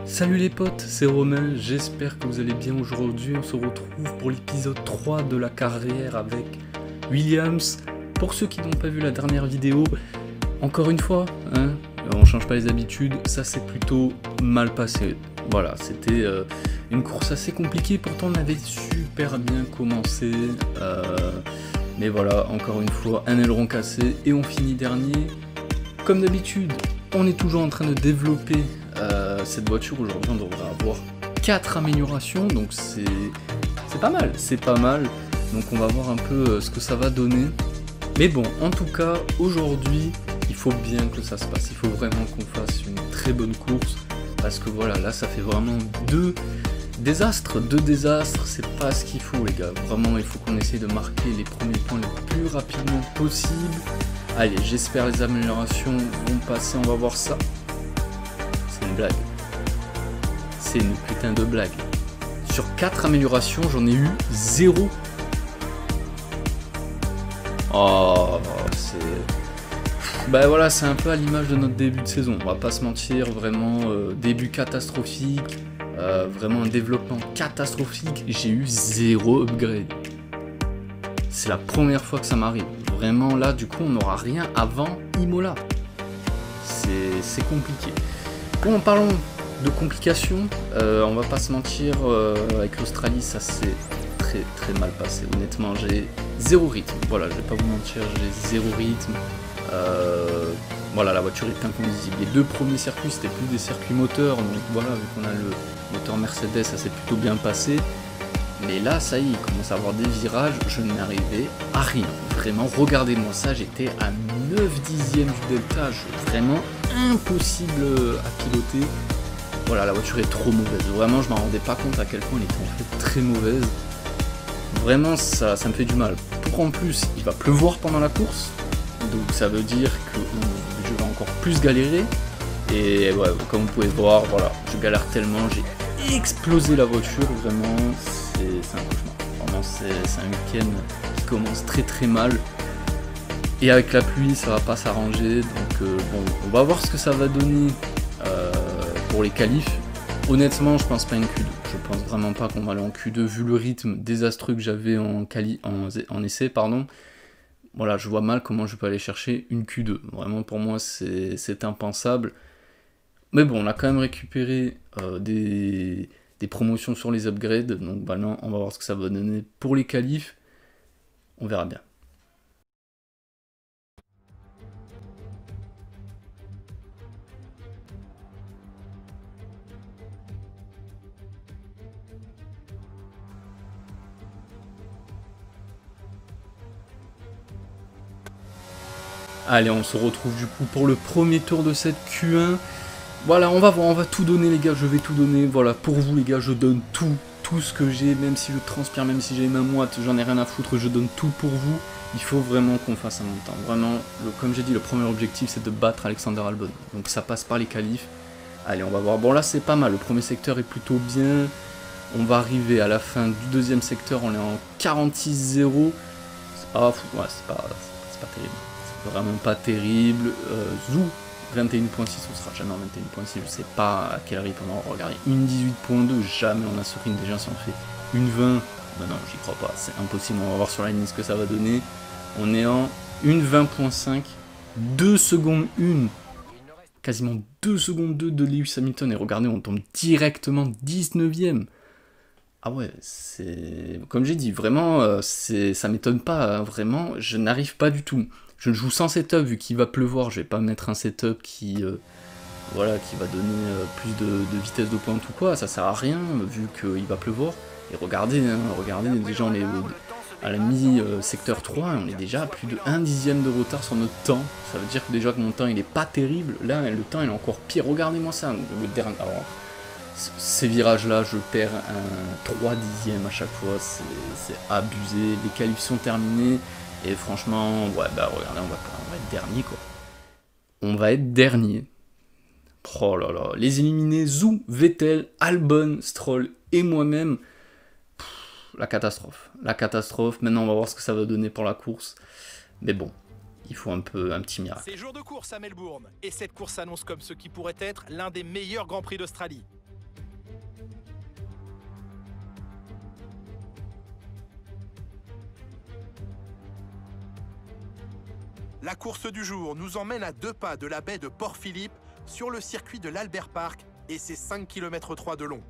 Salut les potes, c'est Romain, j'espère que vous allez bien aujourd'hui. On se retrouve pour l'épisode 3 de la carrière avec Williams. Pour ceux qui n'ont pas vu la dernière vidéo, encore une fois, on change pas les habitudes, ça s'est plutôt mal passé. Voilà, c'était une course assez compliquée, pourtant on avait super bien commencé. Mais voilà, encore une fois, un aileron cassé et on finit dernier. Comme d'habitude, on est toujours en train de développer cette voiture. Aujourd'hui on devrait avoir 4 améliorations, donc c'est pas mal, c'est pas mal. Donc on va voir un peu ce que ça va donner. Mais bon, en tout cas, aujourd'hui, il faut bien que ça se passe. Il faut vraiment qu'on fasse une très bonne course. Parce que voilà, là ça fait vraiment deux désastres, c'est pas ce qu'il faut les gars. Vraiment, il faut qu'on essaye de marquer les premiers points le plus rapidement possible. Allez, j'espère les améliorations vont passer, on va voir ça. C'est une blague. C'est une putain de blague. Sur 4 améliorations, j'en ai eu 0. Oh, c'est... Bah voilà, c'est un peu à l'image de notre début de saison. On va pas se mentir, vraiment, début catastrophique. Vraiment un développement catastrophique. J'ai eu 0 upgrade. C'est la première fois que ça m'arrive. Vraiment là, du coup, on n'aura rien avant Imola. C'est compliqué. Bon, parlons de complications. On va pas se mentir, avec l'Australie, ça s'est très mal passé. Honnêtement, j'ai 0 rythme. Voilà, je vais pas vous mentir, j'ai 0 rythme. Voilà, la voiture est inconduisible. Les 2 premiers circuits, c'était plus des circuits moteurs. Donc voilà, vu qu'on a le moteur Mercedes, ça s'est plutôt bien passé. Mais là, ça y est, il commence à avoir des virages, je n'arrivais à rien. Vraiment, regardez-moi ça, j'étais à 9 dixièmes du delta, vraiment impossible à piloter. Voilà, la voiture est trop mauvaise. Vraiment, je m'en rendais pas compte à quel point elle était en fait très mauvaise. Vraiment, ça me fait du mal. Pour en plus, il va pleuvoir pendant la course. Donc ça veut dire que je vais encore plus galérer. Et ouais, comme vous pouvez voir, voilà, je galère tellement, j'ai explosé la voiture, vraiment, c'est un cauchemar. Vraiment, c'est un week-end qui commence très mal. Et avec la pluie, ça va pas s'arranger. Donc bon, on va voir ce que ça va donner pour les qualifs. Honnêtement, je pense pas une Q2. Je pense vraiment pas qu'on va aller en Q2 vu le rythme désastreux que j'avais en essai, pardon. Voilà, je vois mal comment je peux aller chercher une Q2. Vraiment, pour moi, c'est impensable. Mais bon, on a quand même récupéré des promotions sur les upgrades. Donc maintenant, on va voir ce que ça va donner pour les qualifs. On verra bien. Allez, on se retrouve du coup pour le premier tour de cette Q1. Voilà, on va voir, on va tout donner les gars, je vais tout donner. Voilà, pour vous les gars, je donne tout ce que j'ai, même si je transpire, même si j'ai ma moite, j'en ai rien à foutre, je donne tout pour vous. Il faut vraiment qu'on fasse un bon temps. Vraiment, comme j'ai dit, le premier objectif c'est de battre Alexander Albon. Donc ça passe par les qualifs. Allez, on va voir. Bon là c'est pas mal, le premier secteur est plutôt bien. On va arriver à la fin du deuxième secteur, on est en 46-0. C'est pas fou, ouais, c'est pas terrible. Vraiment pas terrible. Zou 21.6, on sera jamais en 21.6, je sais pas à quel rythme on va regarder. Une 18.2, jamais on a ce rythme déjà si on fait une 20. Ben non, j'y crois pas, c'est impossible, on va voir sur la ligne ce que ça va donner. On est en une 20.5, 2 secondes 1, quasiment 2 secondes 2 de Lewis Hamilton, et regardez, on tombe directement 19ème. Ah ouais, c'est... Comme j'ai dit, vraiment, ça m'étonne pas, vraiment, je n'arrive pas du tout. Je joue sans setup, vu qu'il va pleuvoir, je vais pas mettre un setup qui voilà, qui va donner plus de vitesse de pointe ou quoi, ça sert à rien, vu qu'il va pleuvoir. Et regardez, regardez, déjà on est à la mi-secteur 3, et on est déjà à plus de 1 dixième de retard sur notre temps. Ça veut dire que déjà que mon temps il est pas terrible, là le temps il est encore pire, regardez-moi ça, le dernier... Alors, ces virages-là, je perds un 3 dixièmes à chaque fois, c'est abusé, les qualifs sont terminés, et franchement, ouais, bah regardez, on va être dernier, quoi. On va être dernier. Oh là là, les éliminés, Zou, Vettel, Albon, Stroll et moi-même, la catastrophe. La catastrophe, maintenant on va voir ce que ça va donner pour la course, mais bon, il faut un petit miracle. C'est jour de course à Melbourne, et cette course s'annonce comme ce qui pourrait être l'un des meilleurs Grands Prix d'Australie. La course du jour nous emmène à 2 pas de la baie de Port-Philippe sur le circuit de l'Albert Park et ses 5,3 km de long.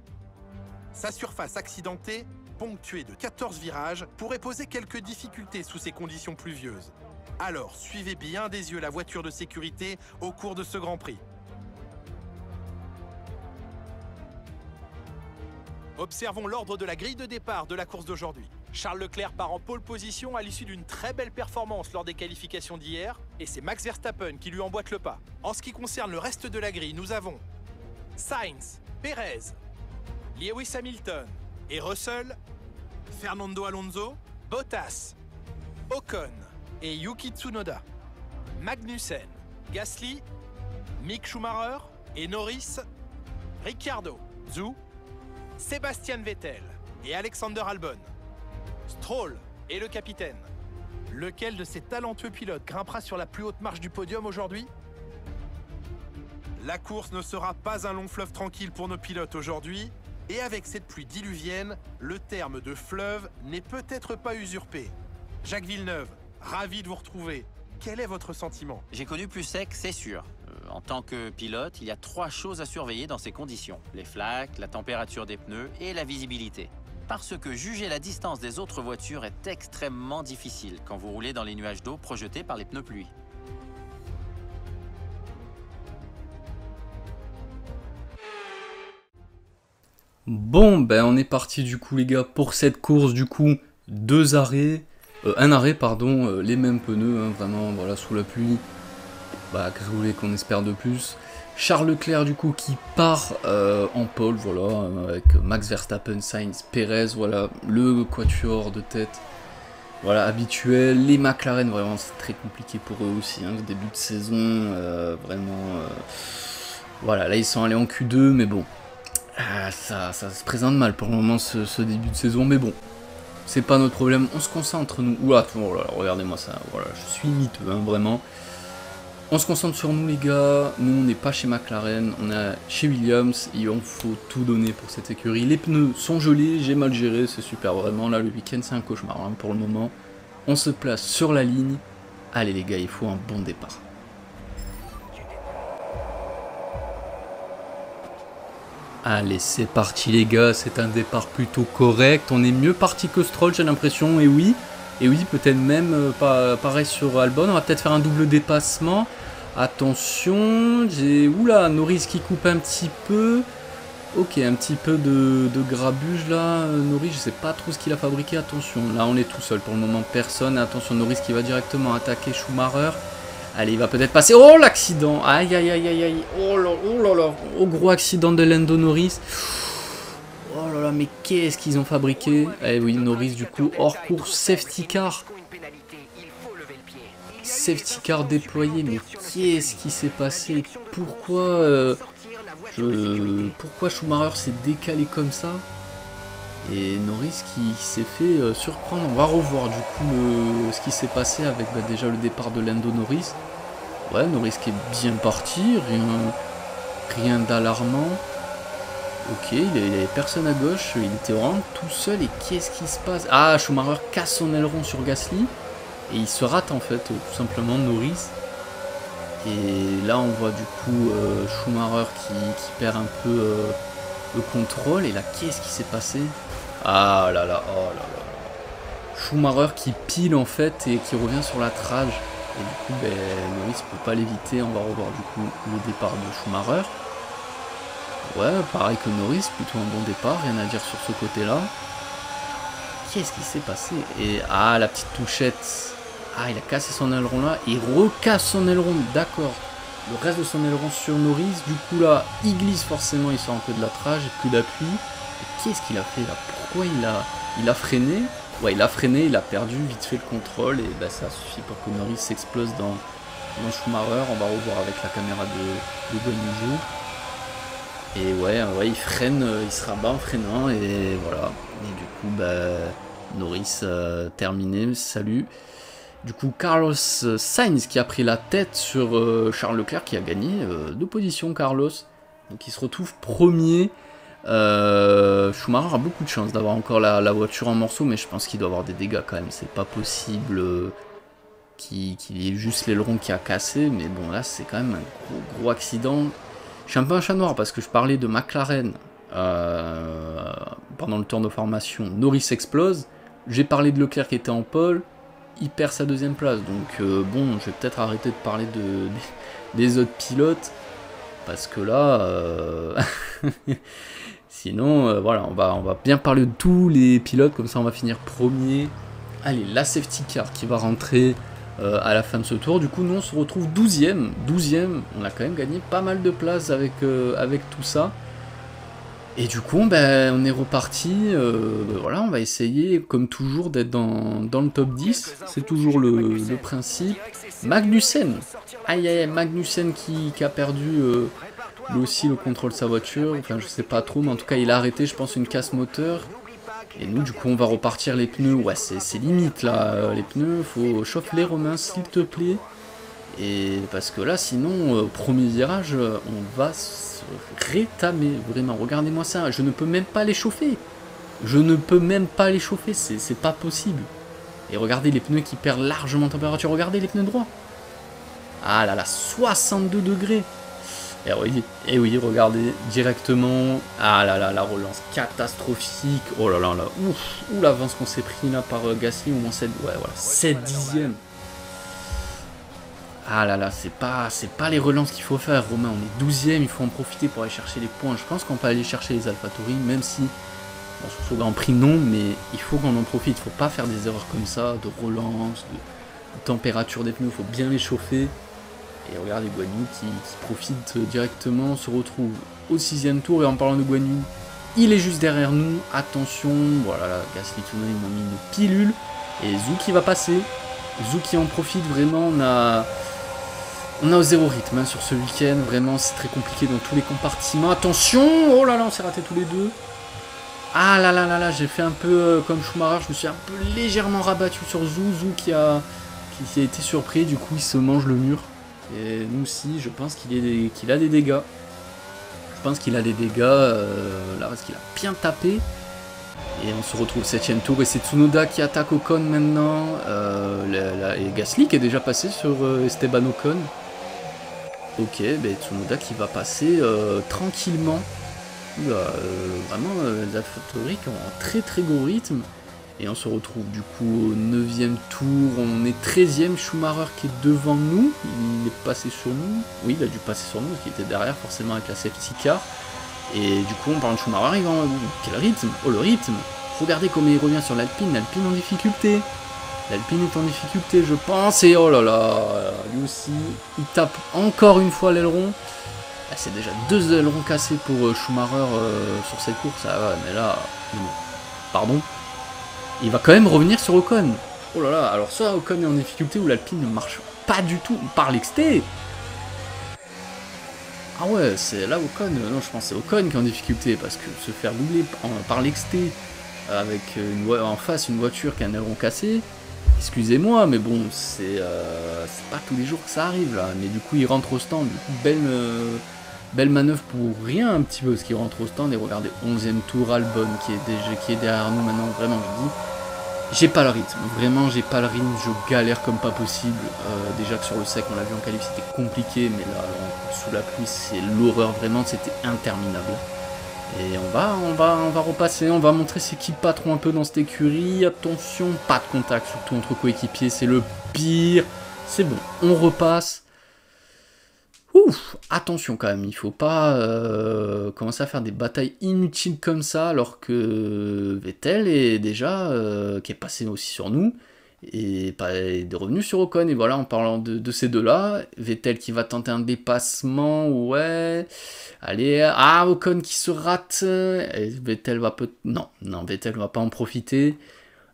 Sa surface accidentée, ponctuée de 14 virages, pourrait poser quelques difficultés sous ces conditions pluvieuses. Alors suivez bien des yeux la voiture de sécurité au cours de ce Grand Prix. Observons l'ordre de la grille de départ de la course d'aujourd'hui. Charles Leclerc part en pole position à l'issue d'une très belle performance lors des qualifications d'hier, et c'est Max Verstappen qui lui emboîte le pas. En ce qui concerne le reste de la grille, nous avons Sainz, Perez, Lewis Hamilton et Russell, Fernando Alonso, Bottas, Ocon et Yuki Tsunoda, Magnussen, Gasly, Mick Schumacher et Norris, Ricciardo, Zhou, Sébastien Vettel et Alexander Albon, Stroll et le capitaine. Lequel de ces talentueux pilotes grimpera sur la plus haute marche du podium aujourd'hui? La course ne sera pas un long fleuve tranquille pour nos pilotes aujourd'hui, et avec cette pluie diluvienne, le terme de fleuve n'est peut-être pas usurpé. Jacques Villeneuve, ravi de vous retrouver. Quel est votre sentiment? J'ai connu plus sec, c'est sûr. En tant que pilote, il y a 3 choses à surveiller dans ces conditions. Les flaques, la température des pneus et la visibilité. Parce que juger la distance des autres voitures est extrêmement difficile quand vous roulez dans les nuages d'eau projetés par les pneus pluie. Bon, ben on est parti du coup les gars pour cette course, du coup, 2 arrêts, un arrêt pardon, les mêmes pneus, hein, vraiment, voilà, sous la pluie. Bah, qu'est-ce que vous voulez qu'on espère de plus? Charles Leclerc du coup qui part en pole, voilà, avec Max Verstappen, Sainz, Perez, voilà, le quatuor de tête, voilà, habituel. Les McLaren, vraiment, c'est très compliqué pour eux aussi, hein, le début de saison, vraiment, voilà, là ils sont allés en Q2, mais bon, ça se présente mal pour le moment ce début de saison, mais bon, c'est pas notre problème, on se concentre nous. Oula, oh là là, regardez-moi ça, voilà, je suis miteux, hein, vraiment. On se concentre sur nous les gars, nous on n'est pas chez McLaren, on est chez Williams, et on faut tout donner pour cette écurie. Les pneus sont gelés, j'ai mal géré, c'est super vraiment, là le week-end c'est un cauchemar hein, pour le moment. On se place sur la ligne, allez les gars, il faut un bon départ. Allez, c'est parti les gars, c'est un départ plutôt correct, on est mieux parti que Stroll j'ai l'impression, et oui, peut-être même, pareil sur Albon, on va peut-être faire un double dépassement. Attention, j'ai... Oula, Norris qui coupe un petit peu. Ok, un petit peu de grabuge là. Norris, je sais pas trop ce qu'il a fabriqué, attention. Là, on est tout seul pour le moment, personne. Attention, Norris qui va directement attaquer Schumacher. Allez, il va peut-être passer... Oh, l'accident! Aïe, aïe, aïe, aïe, aïe. Oh là là. Oh, gros accident de Lando Norris. Oh là là, mais qu'est-ce qu'ils ont fabriqué? Eh oui, Norris du coup hors course, safety car. Safety car déployé, mais qu'est-ce qui s'est passé? Pourquoi Schumacher s'est décalé comme ça? Et Norris qui s'est fait surprendre. On va revoir du coup ce qui s'est passé avec déjà le départ de Lando Norris. Ouais, Norris qui est bien parti, rien d'alarmant. Ok, il n'y avait personne à gauche, il était vraiment tout seul, et qu'est-ce qui se passe? Ah, Schumacher casse son aileron sur Gasly, et il se rate en fait, tout simplement, Norris. Et là on voit du coup Schumacher qui perd un peu le contrôle, et là qu'est-ce qui s'est passé? Ah là là, oh là là. Schumacher qui pile en fait, et qui revient sur la trage, et du coup Norris ne peut pas l'éviter, on va revoir du coup le départ de Schumacher. Ouais, pareil que Norris, plutôt un bon départ, rien à dire sur ce côté-là. Qu'est-ce qui s'est passé? Et ah, la petite touchette. Ah, il a cassé son aileron là, il recasse son aileron, d'accord. Le reste de son aileron sur Norris, du coup là, il glisse forcément, il sort un peu de la trage, et plus d'appui. Et qu'est-ce qu'il a fait là? Pourquoi il a freiné? Ouais, il a freiné, il a perdu vite fait le contrôle, et bah, ça suffit pour que Norris s'explose dans Schumacher. On va revoir avec la caméra de Guanyu. Et ouais, il freine, il se rabat en freinant, et voilà. Et du coup, Norris terminé, salut. Du coup, Carlos Sainz qui a pris la tête sur Charles Leclerc, qui a gagné 2 positions, Carlos. Donc il se retrouve premier. Schumacher a beaucoup de chance d'avoir encore la voiture en morceaux, mais je pense qu'il doit avoir des dégâts quand même. C'est pas possible qui est juste l'aileron qui a cassé, mais bon là c'est quand même un gros accident. Je suis un peu un chat noir parce que je parlais de McLaren pendant le tour de formation, Norris explose, j'ai parlé de Leclerc qui était en pole, il perd sa deuxième place, donc bon, je vais peut-être arrêter de parler des autres pilotes, parce que là, sinon, voilà, on va bien parler de tous les pilotes, comme ça on va finir premier. Allez, la safety car qui va rentrer à la fin de ce tour, du coup nous on se retrouve 12ème, on a quand même gagné pas mal de places avec tout ça. Et du coup, ben, on est reparti, voilà, on va essayer, comme toujours, d'être dans le top 10, c'est toujours le principe. Magnussen, aïe aïe, Magnussen qui a perdu lui aussi le contrôle de sa voiture, enfin je sais pas trop, mais en tout cas il a arrêté, je pense, une casse moteur. Et nous, du coup, on va repartir les pneus, ouais, c'est limite là, les pneus, faut chauffer les Romains, s'il te plaît. Et parce que là, sinon, au premier virage, on va se rétamer, vraiment, regardez-moi ça, je ne peux même pas les chauffer. Je ne peux même pas les chauffer, c'est pas possible. Et regardez les pneus qui perdent largement en température, regardez les pneus droits. Ah là là, 62 degrés. Et oui, regardez, directement, ah là là, la relance catastrophique. Oh là là là, ouf, l'avance qu'on s'est pris là par Gasly, au moins 7, ouais, voilà, 7 dixièmes. Ah là là, c'est pas les relances qu'il faut faire, Romain, on est 12ème, il faut en profiter pour aller chercher les points. Je pense qu'on peut aller chercher les AlphaTauri, même si, bon, sur ce Grand Prix non, mais il faut qu'on en profite, il faut pas faire des erreurs comme ça, de relance, de température des pneus, il faut bien les chauffer. Et regardez Guan Yu qui profite directement, on se retrouve au 6ème tour, et en parlant de Guan Yu, il est juste derrière nous, attention, voilà, là, Gasly Tsunoda, ils m'ont mis une pilule, et Zhou qui va passer, Zhou qui en profite, vraiment, on a au zéro rythme hein, sur ce week-end, vraiment c'est très compliqué dans tous les compartiments, attention, oh là là, on s'est raté tous les deux, ah là là là là, j'ai fait un peu comme Schumacher, je me suis un peu légèrement rabattu sur Zhou qui a été surpris, du coup il se mange le mur. Et nous aussi, je pense qu'il a des dégâts. Je pense qu'il a des dégâts là parce qu'il a bien tapé. Et on se retrouve au 7ème tour. Et c'est Tsunoda qui attaque Ocon maintenant. Et Gasly qui est déjà passé sur Esteban Ocon. Ok, ben Tsunoda qui va passer tranquillement. Vraiment, les AlphaTauri qui ont un très très gros rythme. Et on se retrouve du coup au 9ème tour, on est 13ème, Schumacher qui est devant nous, il est passé sur nous, oui il a dû passer sur nous parce qu'il était derrière forcément avec la safety car. Et du coup on parle de Schumacher, quel rythme, oh le rythme, regardez comment il revient sur l'Alpine en difficulté. L'Alpine est en difficulté je pense, et oh là là, lui aussi, il tape encore une fois l'aileron. C'est déjà 2 ailerons cassés pour Schumacher sur cette course, mais là, pardon. Il va quand même revenir sur Ocon. Oh là là, alors soit Ocon est en difficulté ou l'Alpine ne marche pas du tout. Par l'exté. Ah ouais, c'est là Ocon. Non, je pense que c'est Ocon qui est en difficulté parce que se faire doubler par l'exté avec en face une voiture qui a un aileron cassé. Excusez-moi, mais bon, c'est pas tous les jours que ça arrive là. Mais du coup, il rentre au stand. Du coup, belle manœuvre pour rien un petit peu, parce qu'il rentre au stand. Et regardez, 11ème tour, Albon qui est derrière nous maintenant. Vraiment, je dis, j'ai pas le rythme. Vraiment, j'ai pas le rythme. Je galère comme pas possible. Déjà que sur le sec, on l'a vu en qualif, c'était compliqué. Mais là, sous la pluie, c'est l'horreur. Vraiment, c'était interminable. Et on va repasser, on va montrer c'est qui le patron un peu dans cette écurie. Attention, pas de contact, surtout entre coéquipiers, c'est le pire. C'est bon, on repasse. Ouf, attention quand même, il faut pas commencer à faire des batailles inutiles comme ça, alors que Vettel est déjà, qui est passé aussi sur nous, et est revenu sur Ocon. Et voilà, en parlant de ces deux-là, Vettel qui va tenter un dépassement, ouais... Allez, ah, Ocon qui se rate, et Vettel va non, Vettel va pas en profiter,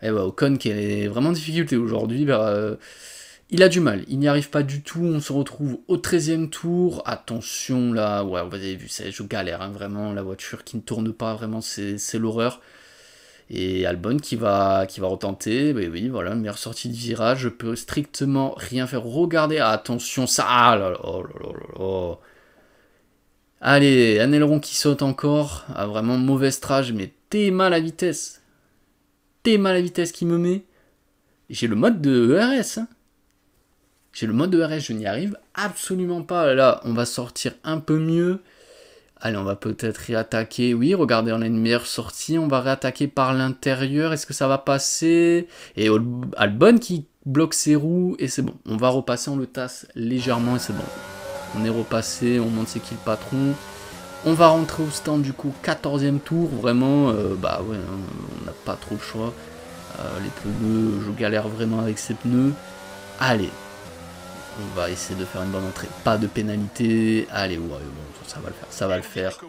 et bah, Ocon qui est vraiment en difficulté aujourd'hui, il a du mal, il n'y arrive pas du tout, on se retrouve au 13ème tour, attention là, ouais, vous avez vu, je galère, hein, vraiment, la voiture qui ne tourne pas, vraiment, c'est l'horreur, et Albon qui va retenter, bah, oui, voilà, meilleure sortie de virage, je peux strictement rien faire, regardez, attention, ça, ah là là, oh là là là là. Allez, un aileron qui saute encore, ah, vraiment mauvais strage, mais t'es mal à vitesse qui me met. J'ai le mode de ERS, hein. J'ai le mode ERS, je n'y arrive absolument pas. Là, on va sortir un peu mieux. Allez, on va peut-être réattaquer. Oui, regardez, on a une meilleure sortie. On va réattaquer par l'intérieur. Est-ce que ça va passer? Et Albon qui bloque ses roues. Et c'est bon. On va repasser, on le tasse légèrement et c'est bon. On est repassé, on monte c'est qui le patron. On va rentrer au stand du coup, 14e tour. Vraiment, bah ouais, hein, on n'a pas trop le choix. Les pneus, je galère vraiment avec ces pneus. Allez. On va essayer de faire une bonne entrée. Pas de pénalité. Allez, ouais, bon, ça va le faire. Ça va le faire.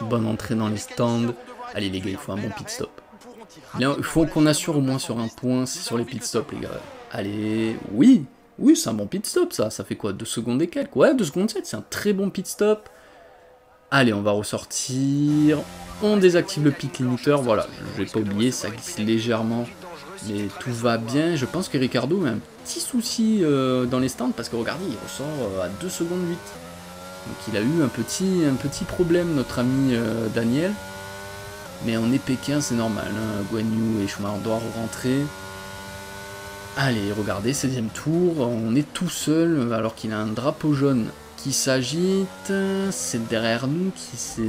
Bonne entrée dans les stands. Allez, les gars, il faut un bon pit stop. Bien, il faut qu'on assure au moins sur un point. C'est sur les pit stops, les gars. Allez, oui. Oui, c'est un bon pit stop, ça. Ça fait quoi, 2 secondes et quelques? Ouais, 2 secondes 7. C'est un très bon pit stop. Allez, on va ressortir. On désactive le pit limiter. Voilà, je vais pas oublier, ça glisse légèrement. Mais tout va bien. Je pense que Ricardo a un petit souci dans les stands parce que regardez, il ressort à 2 secondes 8. Donc il a eu un petit problème, notre ami Daniel. Mais on est Pékin, c'est normal. Hein. Guan Yu et Schumacher doivent rentrer. Allez, regardez, 16e tour. On est tout seul alors qu'il a un drapeau jaune qui s'agite. C'est derrière nous qui c'est...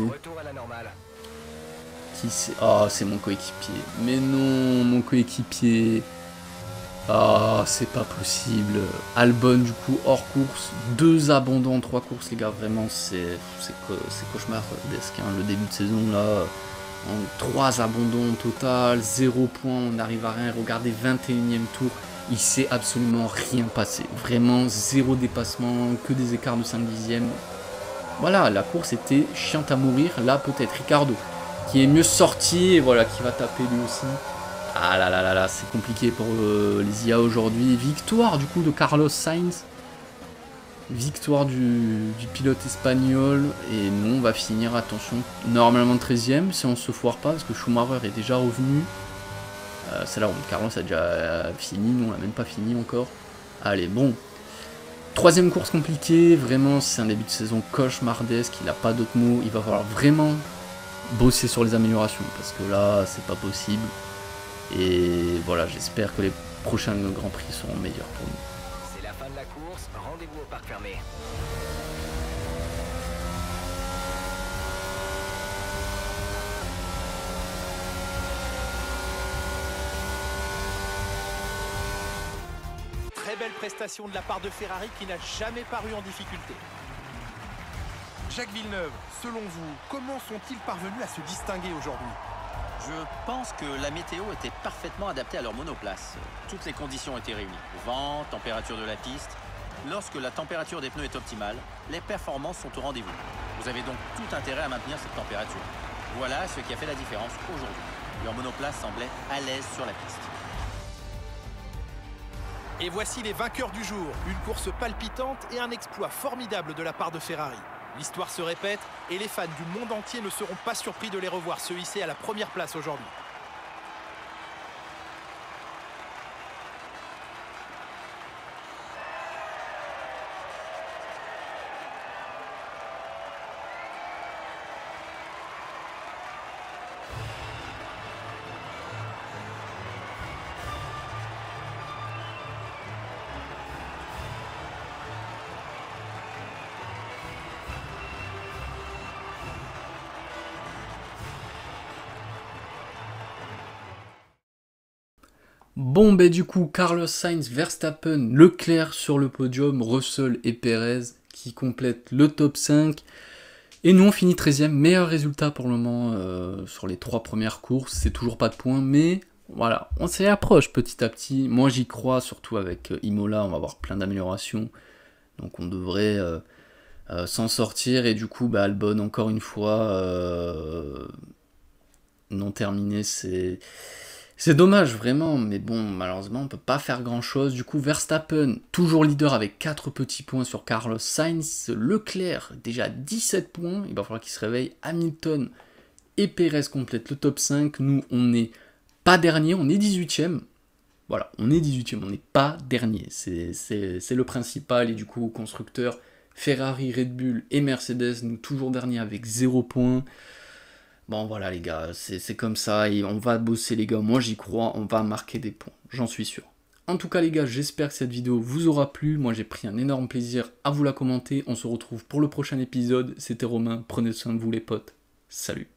Ah, c'est mon coéquipier. Mais non, mon coéquipier. Ah, c'est pas possible. Albon, du coup, hors course. 2 abandons en 3 courses, les gars. Vraiment, c'est cauchemardesque. Hein. Le début de saison, là, en 3 abandons au total. 0 points, on n'arrive à rien. Regardez, 21e tour. Il s'est absolument rien passé. Vraiment, 0 dépassement, que des écarts de 5 dixièmes. Voilà, la course était chiante à mourir. Là, peut-être Ricardo, qui est mieux sorti, et voilà, qui va taper lui aussi. Ah là là là là, c'est compliqué pour les IA aujourd'hui. Victoire du coup de Carlos Sainz. Victoire du pilote espagnol. Et nous, on va finir, attention, normalement 13e, si on se foire pas, parce que Schumacher est déjà revenu. C'est là où Carlos a déjà fini, nous on n'a même pas fini encore. Allez, bon. 3e course compliquée, vraiment, c'est un début de saison cauchemardesque, il n'a pas d'autres mots. Il va falloir vraiment bosser sur les améliorations, parce que là, c'est pas possible. Et voilà, j'espère que les prochains Grands Prix seront meilleurs pour nous. C'est la fin de la course, rendez-vous au parc fermé. Très belle prestation de la part de Ferrari qui n'a jamais paru en difficulté. Jacques Villeneuve, selon vous, comment sont-ils parvenus à se distinguer aujourd'hui? Je pense que la météo était parfaitement adaptée à leur monoplace. Toutes les conditions étaient réunies. Vent, température de la piste. Lorsque la température des pneus est optimale, les performances sont au rendez-vous. Vous avez donc tout intérêt à maintenir cette température. Voilà ce qui a fait la différence aujourd'hui. Leur monoplace semblait à l'aise sur la piste. Et voici les vainqueurs du jour. Une course palpitante et un exploit formidable de la part de Ferrari. L'histoire se répète et les fans du monde entier ne seront pas surpris de les revoir se hisser à la première place aujourd'hui. Bon, ben du coup, Carlos Sainz, Verstappen, Leclerc sur le podium, Russell et Perez qui complètent le top 5. Et nous, on finit 13e, meilleur résultat pour le moment sur les 3 premières courses. C'est toujours pas de points, mais voilà, on s'y approche petit à petit. Moi, j'y crois, surtout avec Imola, on va avoir plein d'améliorations. Donc, on devrait s'en sortir. Et du coup, bah, Albon, encore une fois, non terminé, c'est dommage, vraiment, mais bon, malheureusement, on ne peut pas faire grand-chose. Du coup, Verstappen, toujours leader avec 4 petits points sur Carlos Sainz. Leclerc, déjà 17 points, il va falloir qu'il se réveille. Hamilton et Perez complètent le top 5. Nous, on n'est pas dernier, on est 18e. Voilà, on est 18e, on n'est pas dernier. C'est le principal, et du coup, constructeur, Ferrari, Red Bull et Mercedes, nous toujours derniers avec 0 points. Bon voilà les gars, c'est comme ça, et on va bosser les gars, moi j'y crois, on va marquer des points, j'en suis sûr. En tout cas les gars, j'espère que cette vidéo vous aura plu. Moi j'ai pris un énorme plaisir à vous la commenter. On se retrouve pour le prochain épisode. C'était Romain, prenez soin de vous les potes. Salut.